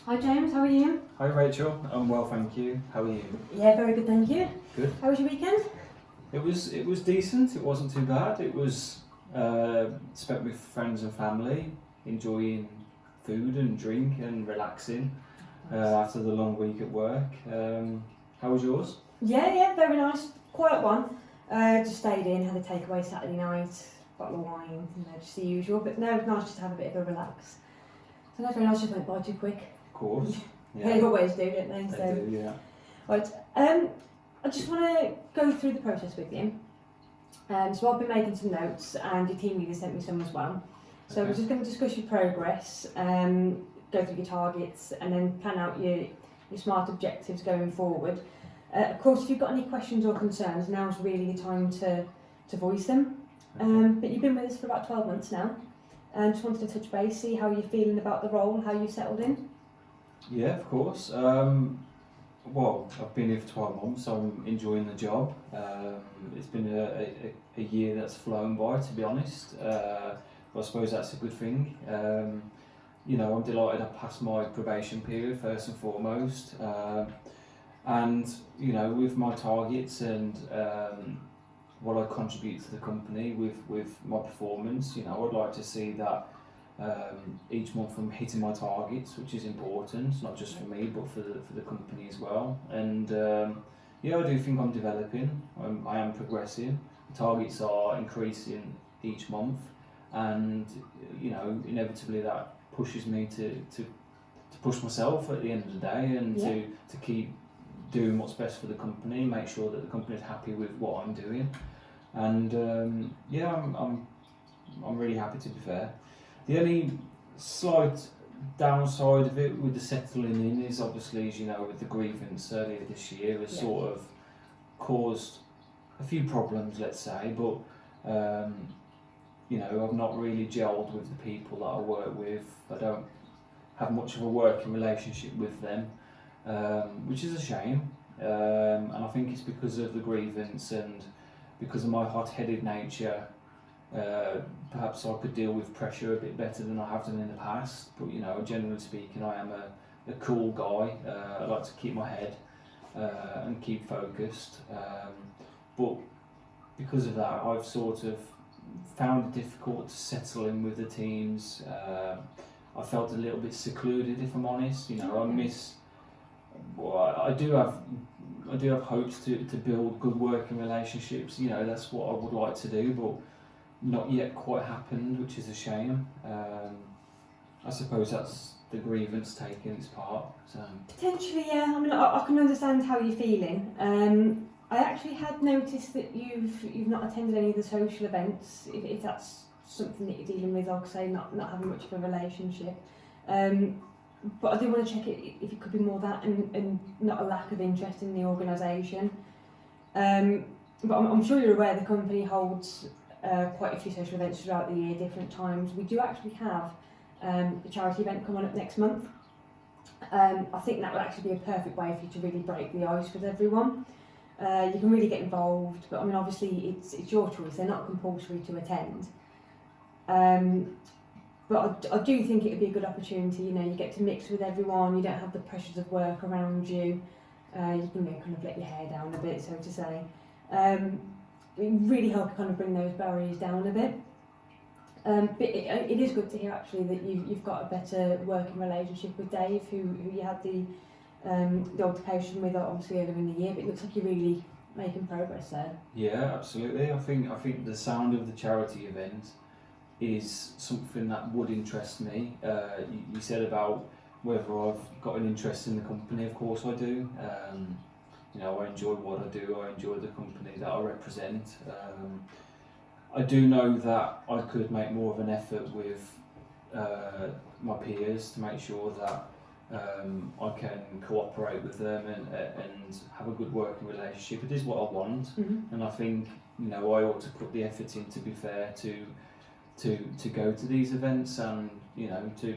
Hi James, how are you? Hi Rachel, I'm well, thank you. How are you? Yeah, very good, thank you. Good. How was your weekend? It was decent. It wasn't too bad. It was spent with friends and family, enjoying food and drink and relaxing after the long week at work. How was yours? Yeah, very nice. Quiet one. Just stayed in, had a takeaway Saturday night, bottle of wine, just the usual. But no, it was nice just to have a bit of a relax. So no, very nice, just went by too quick. Of course. Yeah. They always do, don't they? They do, yeah. Right. I just want to go through the process with you. So I've been making some notes, and your team leader sent me some as well. So Okay. we're just going to discuss your progress, go through your targets, and then plan out your SMART objectives going forward. Of course, if you've got any questions or concerns, now's really the time to voice them. But you've been with us for about 12 months now, and just wanted to touch base, see how you're feeling about the role, how you've settled in. Yeah, of course. Well, I've been here for 12 months, so I'm enjoying the job. It's been a year that's flown by, to be honest. But I suppose that's a good thing. I'm delighted I passed my probation period first and foremost. And, with my targets and what I contribute to the company with my performance, I'd like to see that each month I'm hitting my targets, which is important, not just for me but for the company as well. And I do think I'm developing. I am progressing. The targets are increasing each month, and inevitably that pushes me to push myself at the end of the day, and to keep doing what's best for the company, make sure that the company is happy with what I'm doing. And I'm really happy, to be fair. The only slight downside of it with the settling in is obviously, as you know, with the grievance earlier this year has sort of caused a few problems, let's say, but I've not really gelled with the people that I work with. I don't have much of a working relationship with them, which is a shame, and I think it's because of the grievance and because of my hot-headed nature. Perhaps I could deal with pressure a bit better than I have done in the past, but generally speaking, I am a cool guy. I like to keep my head and keep focused, but because of that, I've sort of found it difficult to settle in with the teams. I felt a little bit secluded, if I'm honest. I miss. Well, I do have hopes to build good working relationships. That's what I would like to do, but not yet quite happened, which is a shame. I suppose that's the grievance taking its part. So. Potentially, yeah. I mean, I can understand how you're feeling. I actually had noticed that you've not attended any of the social events. If that's something that you're dealing with, I'll say not having much of a relationship. But I do want to check if it could be more that and not a lack of interest in the organisation. But I'm sure you're aware the company holds quite a few social events throughout the year, different times. We do actually have a charity event coming up next month. I think that would actually be a perfect way for you to really break the ice with everyone. You can really get involved, but I mean, obviously it's your choice. They're not compulsory to attend. But I do think it would be a good opportunity. You get to mix with everyone. You don't have the pressures of work around you. You can kind of let your hair down a bit, so to say. It really help kind of bring those barriers down a bit. But it is good to hear actually that you've got a better working relationship with Dave, who you had the altercation with obviously earlier in the year. But it looks like you're really making progress there. Yeah, absolutely. I think the sound of the charity event is something that would interest me. You said about whether I've got an interest in the company. Of course I do. I enjoy what I do. I enjoy the company that I represent. I do know that I could make more of an effort with my peers to make sure that I can cooperate with them and have a good working relationship. It is what I want, and I think I ought to put the effort in, to be fair, to go to these events, and to,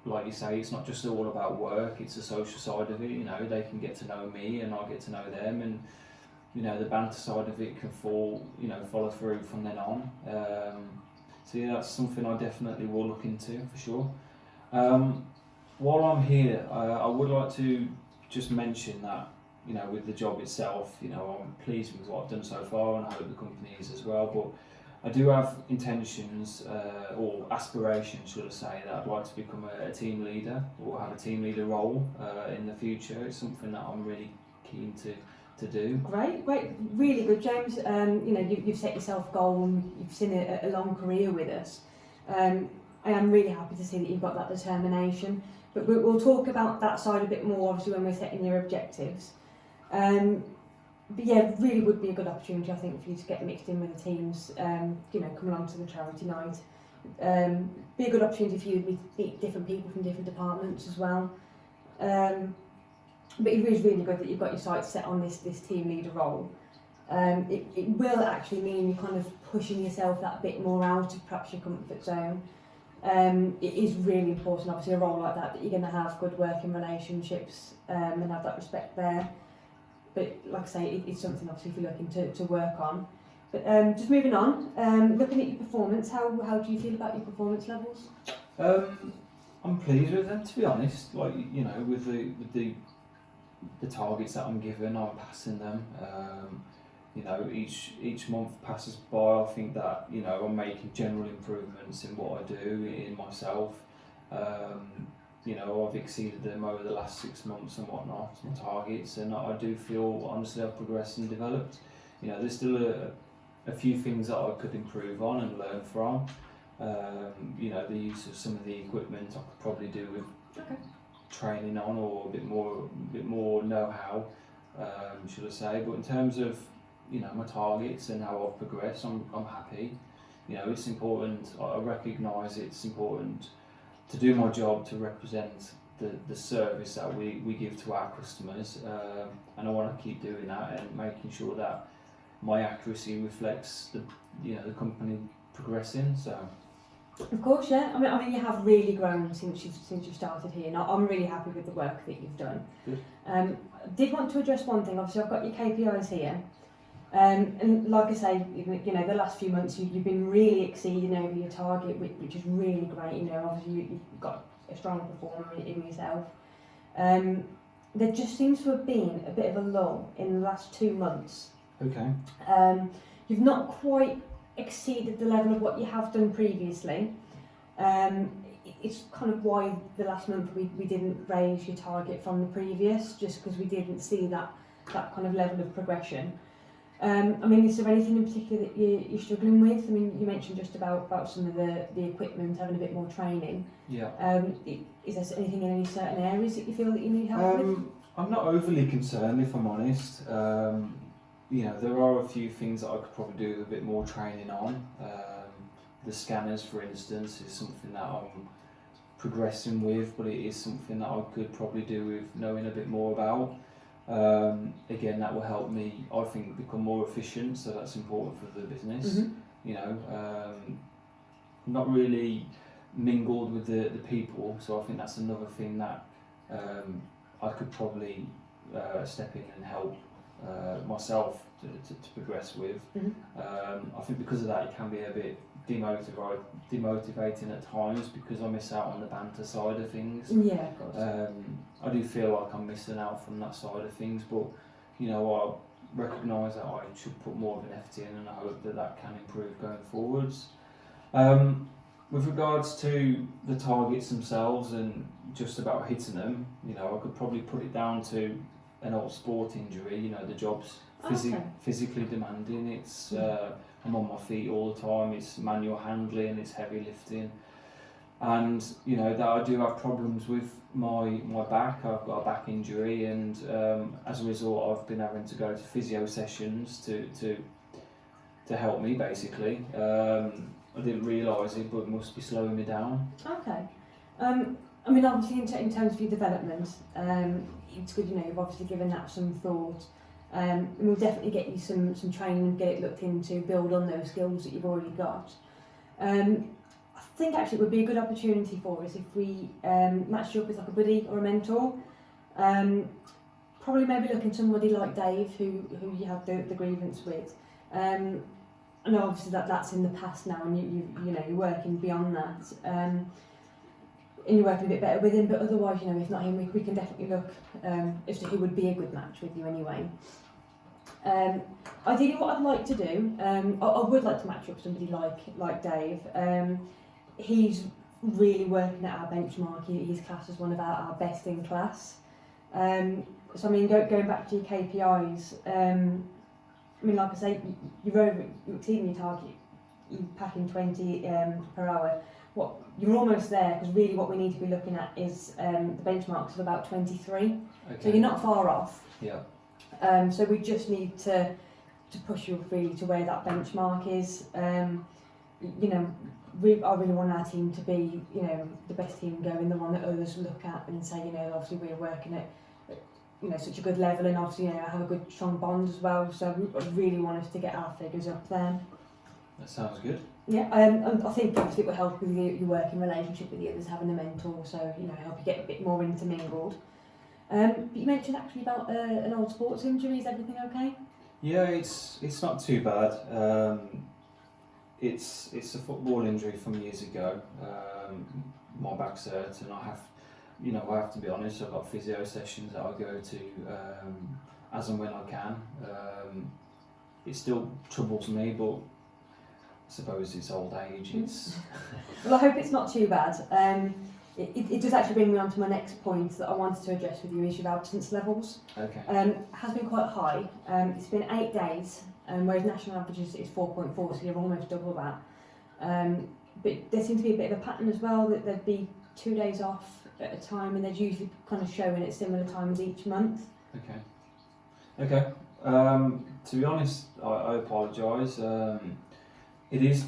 like you say, it's not just all about work, it's the social side of it. They can get to know me and I get to know them, and the banter side of it can follow through from then on. So yeah, that's something I definitely will look into for sure. while I'm here, I would like to just mention that, you know, with the job itself, you know, I'm pleased with what I've done so far, and I hope the company is as well. But I do have intentions or aspirations, should I say, that I'd like to become a team leader or have a team leader role in the future. It's something that I'm really keen to do. Great, really good, James. You know, you've set yourself a goal and you've seen a long career with us. I am really happy to see that you've got that determination. But we'll talk about that side a bit more, obviously, when we're setting your objectives. But yeah, really would be a good opportunity, I think, for you to get mixed in with the teams. You know, come along to the charity night. Be a good opportunity for you to meet different people from different departments as well. But it is really good that you've got your sights set on this team leader role. It will actually mean you're kind of pushing yourself that bit more out of perhaps your comfort zone. It is really important, obviously, a role like that you're going to have good working relationships and have that respect there. But like I say, it's something obviously if you're looking to work on. But just moving on, looking at your performance, how do you feel about your performance levels? I'm pleased with them, to be honest. Like, you know, with the targets that I'm given, I'm passing them. You know, each month passes by, I think that, you know, I'm making general improvements in what I do, in myself. You know, I've exceeded them over the last 6 months and whatnot, my targets, and I do feel, honestly, I've progressed and developed. You know, there's still a few things that I could improve on and learn from. You know, the use of some of the equipment I could probably do with training on, or a bit more know-how, should I say. But in terms of, you know, my targets and how I've progressed, I'm happy. You know, it's important, I recognise it's important to do my job, to represent the service that we give to our customers, and I want to keep doing that and making sure that my accuracy reflects the company progressing. So, of course, yeah. I mean, you have really grown since you've started here. And I'm really happy with the work that you've done. Good. I did want to address one thing. Obviously, I've got your KPIs here, and like I say, you know, the last few months you've been really exceeding over your target, which is really great. You know, obviously you've got a strong performer in yourself. There just seems to have been a bit of a lull in the last 2 months. Okay. You've not quite exceeded the level of what you have done previously. It's kind of why the last month we didn't raise your target from the previous, just because we didn't see that kind of level of progression. I mean, is there anything in particular that you're struggling with? I mean, you mentioned just about some of the equipment, having a bit more training. Yeah. Is there anything in any certain areas that you feel that you need help with? I'm not overly concerned, if I'm honest. You know, there are a few things that I could probably do a bit more training on. The scanners, for instance, is something that I'm progressing with, but it is something that I could probably do with knowing a bit more about. Again, that will help me, I think, become more efficient, so that's important for the business. Mm-hmm. You know, not really mingled with the people, so I think that's another thing that I could probably step in and help myself to progress with. Mm-hmm. I think because of that it can be a bit demotivating at times, because I miss out on the banter side of things. Yeah, of course. I do feel like I'm missing out from that side of things, but you know, I recognise that I should put more of an effort in, and I hope that can improve going forwards. With regards to the targets themselves and just about hitting them, you know, I could probably put it down to an old sport injury. You know, the job's physically demanding. It's I'm on my feet all the time. It's manual handling. It's heavy lifting, and you know that I do have problems with my back. I've got a back injury, and as a result, I've been having to go to physio sessions to help me basically. I didn't realise it, but it must be slowing me down. Okay. I mean, obviously, in terms of your development, it's good, you know, you've obviously given that some thought. And we'll definitely get you some training and get it looked into, build on those skills that you've already got. I think actually it would be a good opportunity for us if we matched you up with like a buddy or a mentor. Probably maybe look at somebody like Dave, who you have the grievance with. I know obviously that's in the past now, and you know you're working beyond that. and you're working a bit better with him, but otherwise, you know, if not him, we can definitely look as to who would be a good match with you anyway. Ideally, what I'd like to do, I would like to match up with somebody like Dave. He's really working at our benchmark. He's classed as one of our best in class. So I mean, going back to your KPIs, I mean, like I say, you're exceeding your target. You're packing 20 per hour. You're almost there, because really what we need to be looking at is the benchmarks of about 23. Okay. So you're not far off. Yeah. So we just need to push you really to where that benchmark is. You know, I really want our team to be, you know, the best team going, the one that others look at and say, you know, obviously we're working at, you know, such a good level, and obviously, you know, have a good strong bond as well. So I really want us to get our figures up there. That sounds good. Yeah, and I think obviously it will help with your working relationship with the others, having a mentor, so, you know, help you get a bit more intermingled. But you mentioned actually about an old sports injury. Is everything okay? Yeah, it's not too bad. It's a football injury from years ago. My back's hurt, and I have to be honest. I've got physio sessions that I go to as and when I can. It still troubles me, but I suppose it's old age. It's Well, I hope it's not too bad. It does actually bring me on to my next point that I wanted to address with you, is your absence levels. okay. Has been quite high. It's been 8 days, whereas national average is 4.4, so you're almost double that. But there seems to be a bit of a pattern as well, that there'd be 2 days off at a time, and they're usually kind of showing at similar times each month. Okay. To be honest, I apologise. It is,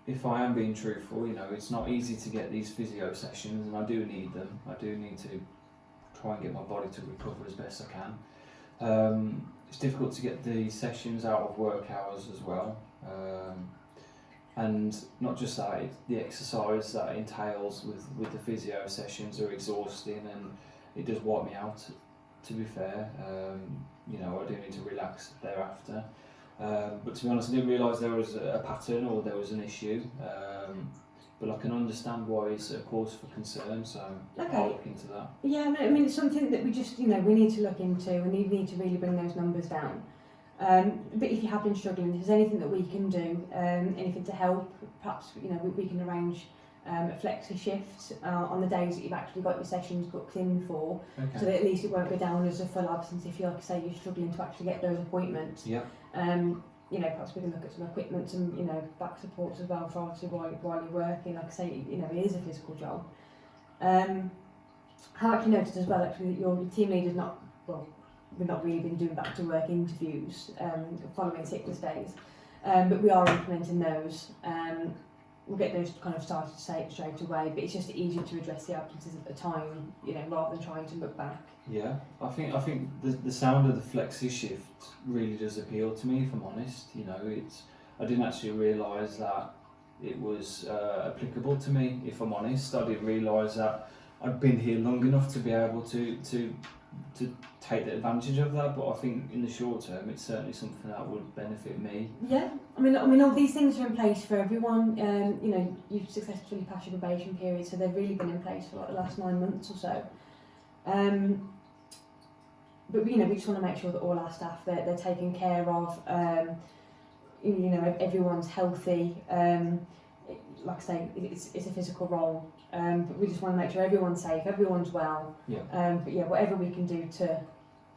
if I am being truthful, you know, it's not easy to get these physio sessions, and I do need them. I do need to try and get my body to recover as best I can. It's difficult to get the sessions out of work hours as well. And not just that, the exercise that entails with the physio sessions are exhausting, and it does wipe me out, to be fair. You know, I do need to relax thereafter. But to be honest, I didn't realise there was a pattern or there was an issue. But I can understand why it's a cause for concern, so Okay. I'll look into that. Yeah, I mean, it's something that we just, you know, we need to look into. We need to really bring those numbers down. But if you have been struggling, if there's anything that we can do, anything to help, perhaps, you know, we can arrange a flexi shift on the days that you've actually got your sessions booked in for, Okay. so that at least it won't go down as a full absence if you, like I say, you're struggling to actually get those appointments. Yeah. You know, perhaps we can look at some equipment, some, you know, back supports as well for obviously while you're working. Like I say, you know, it is a physical job. How actually noticed as well actually that your team leader's not, well, we've not really been doing back to work interviews following sickness days, but we are implementing those. We'll get those kind of started straight away, but it's just easier to address the absences at the time, you know, rather than trying to look back. Yeah, I think the sound of the flexi shift really does appeal to me, if I'm honest. You know, I didn't actually realise that it was applicable to me, if I'm honest. I didn't realise that I'd been here long enough to be able to take the advantage of that, but I think in the short term it's certainly something that would benefit me. Yeah, I mean all these things are in place for everyone. You know, you've successfully passed your probation period, so they've really been in place for like the last 9 months or so. But you know, we just want to make sure that all our staff they're taken care of. You know, everyone's healthy. Like I say, it's a physical role, but we just want to make sure everyone's safe, everyone's well. Yeah. But yeah, whatever we can do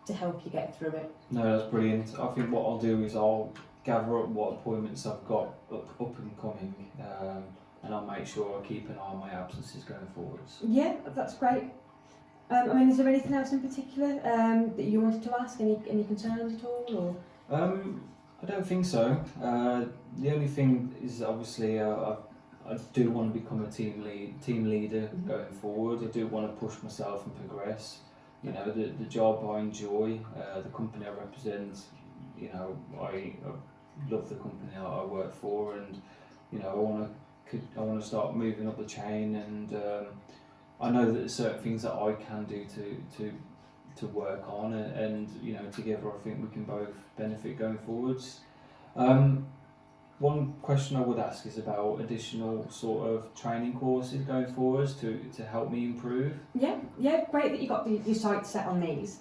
to help you get through it. No, that's brilliant. I think what I'll do is I'll gather up what appointments I've got up and coming, and I'll make sure I keep an eye on my absences going forwards. Yeah, that's great. I mean, is there anything else in particular that you wanted to ask? Any concerns at all? Or? I don't think so. The only thing is obviously I do want to become a team leader going forward. I do want to push myself and progress. You know, the job I enjoy, the company I represent. You know, I love the company I work for, and you know, I want to start moving up the chain, and I know that there's certain things that I can do to work on, and you know, together I think we can both benefit going forwards. one question I would ask is about additional sort of training courses going forwards to help me improve. Yeah, great that you got your sights set on these.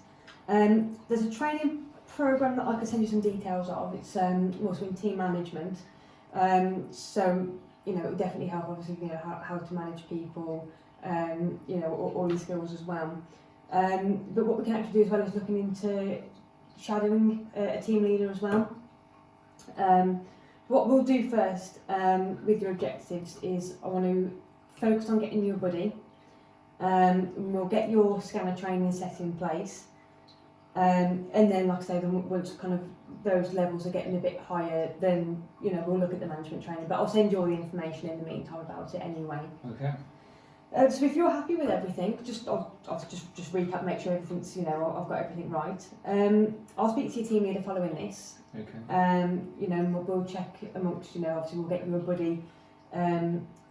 There's a training program that I can send you some details of. It's also in team management. So you know, it would definitely help. Obviously, you know how to manage people. You know, all these skills as well. But what we can actually do as well is looking into shadowing a team leader as well. What we'll do first with your objectives is I want to focus on getting you a buddy. We'll get your scanner training set in place. And then, like I say, then once kind of those levels are getting a bit higher, then you know we'll look at the management training. But I'll send you all the information in the meantime about it anyway. Okay. So if you're happy with everything, I'll just recap, make sure everything's, you know, I've got everything right. I'll speak to your team leader following this. Okay. You know, we'll check amongst, you know, obviously we'll get you a buddy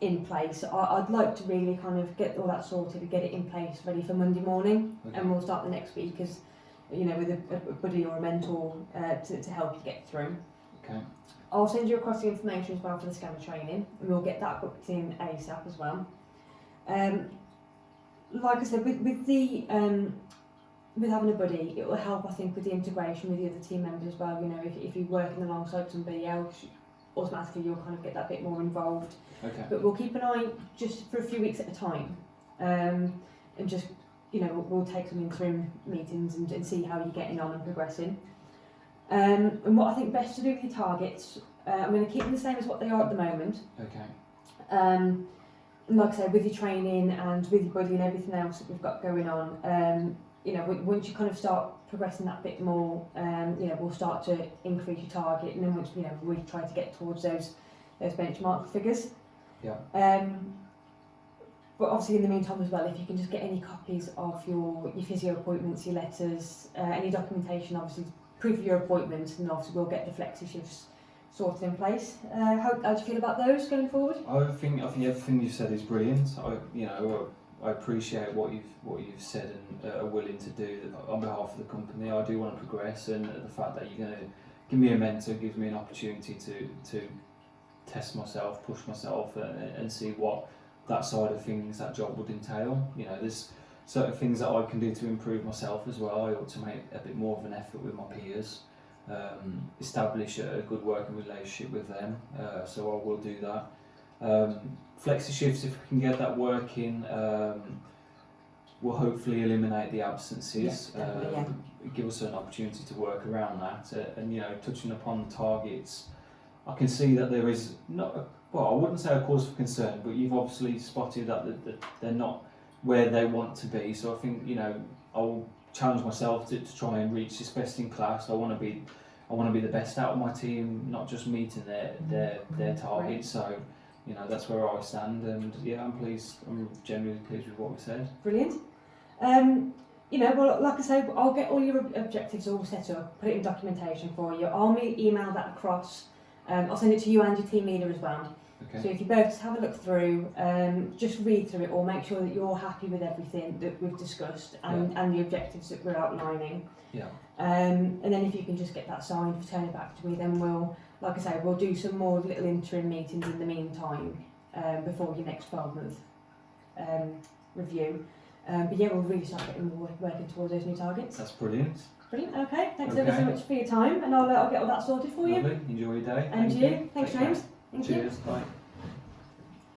in place. I'd like to really kind of get all that sorted and get it in place ready for Monday morning, Okay. and we'll start the next week as, you know, with a buddy or a mentor to help you get through. Okay. I'll send you across the information as well for the scanner training, and we'll get that booked in ASAP as well. Like I said, with the with having a buddy, it will help, I think, with the integration with the other team members as well. You know, if you're working alongside somebody else, automatically you'll kind of get that bit more involved. Okay. But we'll keep an eye just for a few weeks at a time, and just, you know, we'll take some interim meetings and see how you're getting on and progressing. And what I think best to do with your targets, I'm going to keep them the same as what they are at the moment. Okay. And like I said, with your training and with your buddy and everything else that we've got going on, you know, once you kind of start progressing that bit more, you know, we'll start to increase your target, and then once, you know, we try to get towards those benchmark figures. Yeah. But obviously in the meantime as well, if you can just get any copies of your physio appointments, your letters, any documentation, obviously proof of your appointments, and obviously we'll get the flexi shifts sorted in place. How do you feel about those going forward? I think everything you've said is brilliant. I appreciate what you've said and are willing to do on behalf of the company. I do want to progress, and the fact that you're going to give me a mentor gives me an opportunity to test myself, push myself, and see what that side of things, that job would entail. You know, there's certain things that I can do to improve myself as well. I ought to make a bit more of an effort with my peers. Establish a good working relationship with them, so I will do that. Flexi shifts, if we can get that working, will hopefully eliminate the absences. Yeah, definitely, yeah. Give us an opportunity to work around that, and you know, touching upon targets, I can see that there is not I wouldn't say a cause for concern, but you've obviously spotted that they're not where they want to be. So I think, you know, I'll challenge myself to try and reach this best in class. I want to be the best out of my team, not just meeting their targets. Right. So, you know, that's where I stand, and yeah, I'm genuinely pleased with what we said. Brilliant. You know, well, like I say, I'll get all your objectives all set up, put it in documentation for you. I'll email that across. I'll send it to you and your team leader as well. Okay. So if you both just have a look through, just read through it all, make sure that you're happy with everything that we've discussed and the objectives that we're outlining. Yeah. And then if you can just get that signed, return it back to me, then we'll, like I say, we'll do some more little interim meetings in the meantime, before your next 12-month review. But yeah, we'll really start working towards those new targets. That's brilliant. Brilliant. Okay. Thanks ever so much for your time, and I'll get all that sorted for you. Lovely. Enjoy your day. And Thank you. Thanks, Take care. James. Thank you. Cheers. Bye.